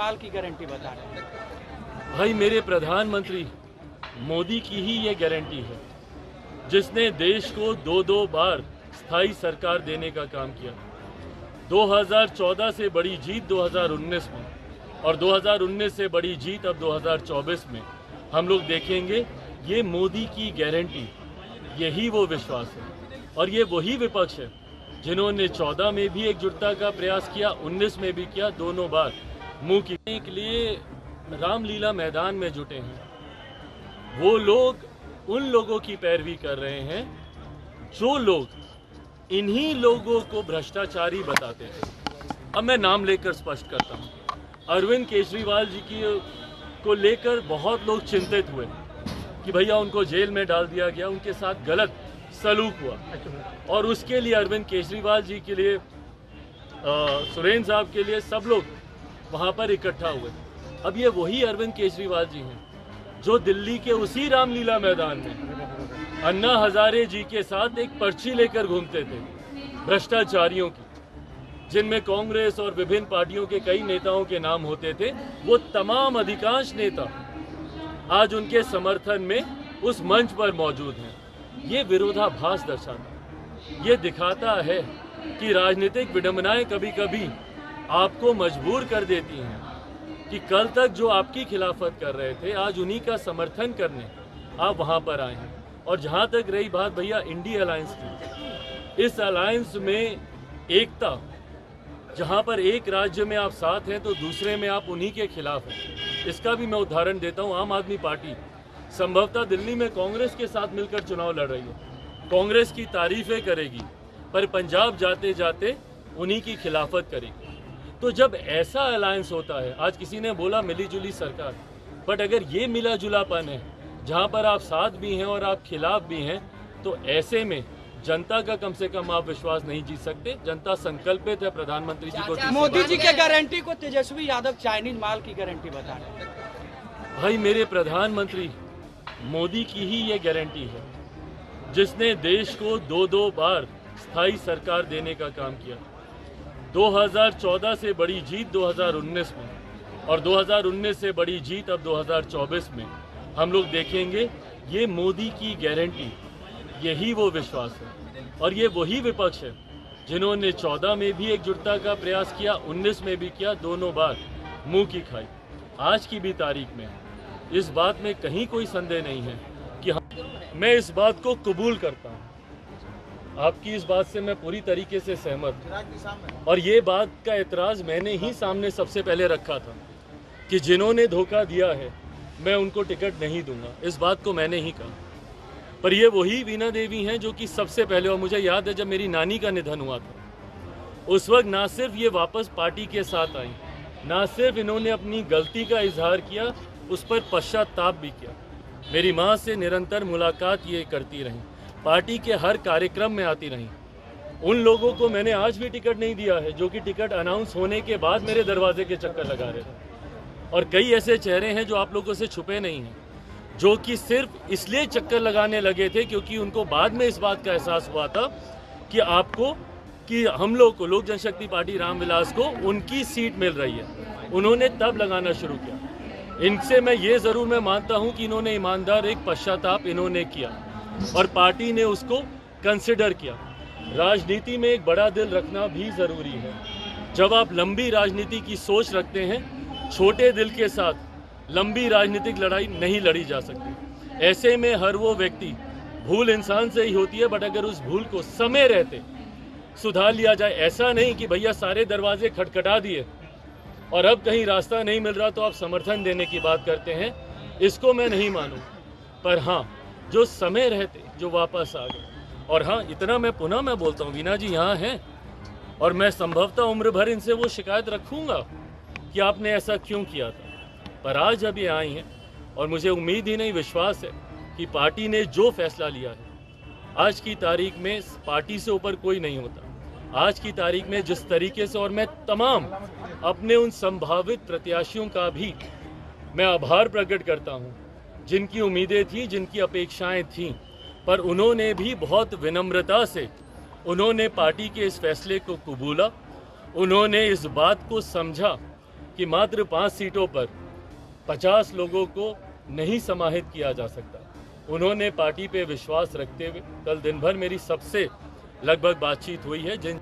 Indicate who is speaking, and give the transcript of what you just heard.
Speaker 1: माल की गारंटी बता रहे हैं।
Speaker 2: भाई, मेरे प्रधानमंत्री मोदी की ही ये गारंटी है, जिसने देश को दो बार स्थायी सरकार देने का काम किया। 2014 से बड़ी जीत 2019 में और 2019 से बड़ी जीत अब 2024 में हम लोग देखेंगे। ये मोदी की गारंटी, यही वो विश्वास है। और ये वही विपक्ष है जिन्होंने 14 में भी एकजुटता का प्रयास किया, 19 में भी किया, दोनों बार मुंह की के लिए रामलीला मैदान में जुटे हैं। वो लोग उन लोगों की पैरवी कर रहे हैं जो लोग इन्हीं लोगों को भ्रष्टाचारी बताते हैं। अब मैं नाम लेकर स्पष्ट करता हूं। अरविंद केजरीवाल जी की को लेकर बहुत लोग चिंतित हुए कि भैया उनको जेल में डाल दिया गया, उनके साथ गलत सलूक हुआ, और उसके लिए अरविंद केजरीवाल जी के लिए, सुरेंद्र साहब के लिए सब लोग वहां पर इकट्ठा हुए। अब ये वही अरविंद केजरीवाल जी हैं जो दिल्ली के उसी रामलीला मैदान में अन्ना हजारे जी के साथ एक पर्ची लेकर घूमते थे भ्रष्टाचारियों की, जिनमें कांग्रेस और विभिन्न पार्टियों के कई नेताओं के नाम होते थे। वो तमाम अधिकांश नेता आज उनके समर्थन में उस मंच पर मौजूद हैं। ये विरोधाभास दर्शाता, ये दिखाता है कि राजनीतिक विडंबनाएं कभी कभी आपको मजबूर कर देती हैं कि कल तक जो आपकी खिलाफत कर रहे थे, आज उन्हीं का समर्थन करने आप वहां पर आए हैं। और जहां तक रही बात भैया इंडिया अलायंस की, इस अलायंस में एकता, जहां पर एक राज्य में आप साथ हैं तो दूसरे में आप उन्हीं के खिलाफ हैं। इसका भी मैं उदाहरण देता हूं। आम आदमी पार्टी संभवतः दिल्ली में कांग्रेस के साथ मिलकर चुनाव लड़ रही है, कांग्रेस की तारीफें करेगी, पर पंजाब जाते जाते उन्हीं की खिलाफत करेगी। तो जब ऐसा अलायंस होता है, आज किसी ने बोला मिली जुली सरकार, बट अगर ये मिला जुलापन है जहां पर आप साथ भी हैं और आप खिलाफ भी हैं, तो ऐसे में जनता का कम से कम आप विश्वास नहीं जीत सकते। जनता संकल्पित है प्रधानमंत्री जी को।
Speaker 1: मोदी जी के गारंटी को तेजस्वी यादव चाइनीज माल की गारंटी बता रहे हैं।
Speaker 2: भाई, मेरे प्रधानमंत्री मोदी की ही ये गारंटी है, जिसने देश को दो बार स्थायी सरकार देने का काम किया। 2014 से बड़ी जीत 2019 में और 2019 से बड़ी जीत अब 2024 में हम लोग देखेंगे। ये मोदी की गारंटी, यही वो विश्वास है। और ये वही विपक्ष है जिन्होंने 14 में भी एकजुटता का प्रयास किया, 19 में भी किया, दोनों बार मुंह की खाई। आज की भी तारीख में इस बात में कहीं कोई संदेह नहीं है कि मैं इस बात को कबूल करता हूँ। आपकी इस बात से मैं पूरी तरीके से सहमत हूँ। और ये बात का एतराज़ मैंने ही सामने सबसे पहले रखा था कि जिन्होंने धोखा दिया है मैं उनको टिकट नहीं दूंगा। इस बात को मैंने ही कहा। पर ये वही वीणा देवी हैं जो कि सबसे पहले, और मुझे याद है जब मेरी नानी का निधन हुआ था, उस वक्त ना सिर्फ ये वापस पार्टी के साथ आई, ना सिर्फ इन्होंने अपनी गलती का इजहार किया, उस पर पश्चाताप भी किया। मेरी माँ से निरंतर मुलाकात ये करती रहीं, पार्टी के हर कार्यक्रम में आती रहीं। उन लोगों को मैंने आज भी टिकट नहीं दिया है जो कि टिकट अनाउंस होने के बाद मेरे दरवाजे के चक्कर लगा रहे थे। और कई ऐसे चेहरे हैं जो आप लोगों से छुपे नहीं हैं, जो कि सिर्फ इसलिए चक्कर लगाने लगे थे क्योंकि उनको बाद में इस बात का एहसास हुआ था कि आपको, कि हम लोग को, लोक जनशक्ति पार्टी रामविलास को उनकी सीट मिल रही है। उन्होंने तब लगाना शुरू किया। इनसे मैं मानता हूं कि इन्होंने ईमानदार एक पश्चाताप इन्होंने किया और पार्टी ने उसको कंसिडर किया। राजनीति में एक बड़ा दिल रखना भी ज़रूरी है। जब आप लंबी राजनीति की सोच रखते हैं, छोटे दिल के साथ लंबी राजनीतिक लड़ाई नहीं लड़ी जा सकती। ऐसे में हर वो व्यक्ति, भूल इंसान से ही होती है, बट अगर उस भूल को समय रहते सुधार लिया जाए, ऐसा नहीं कि भैया सारे दरवाजे खटखटा दिए और अब कहीं रास्ता नहीं मिल रहा तो आप समर्थन देने की बात करते हैं, इसको मैं नहीं मानूं। पर हाँ, जो समय रहते जो वापस आ गए। और हाँ, इतना मैं पुनः बोलता हूँ, वीणा जी यहाँ हैं और मैं संभवतः उम्र भर इनसे वो शिकायत रखूँगा कि आपने ऐसा क्यों किया था। पर आज जब ये आई हैं और मुझे उम्मीद ही नहीं, विश्वास है कि पार्टी ने जो फैसला लिया है, आज की तारीख में पार्टी से ऊपर कोई नहीं होता। आज की तारीख में जिस तरीके से, और मैं तमाम अपने उन संभावित प्रत्याशियों का भी मैं आभार प्रकट करता हूं, जिनकी उम्मीदें थी, जिनकी अपेक्षाएं थीं, पर उन्होंने भी बहुत विनम्रता से उन्होंने पार्टी के इस फैसले को कबूला। उन्होंने इस बात को समझा कि मात्र 5 सीटों पर 50 लोगों को नहीं समाहित किया जा सकता। उन्होंने पार्टी पे विश्वास रखते हुए कल दिन भर मेरी सबसे लगभग बातचीत हुई है। जिन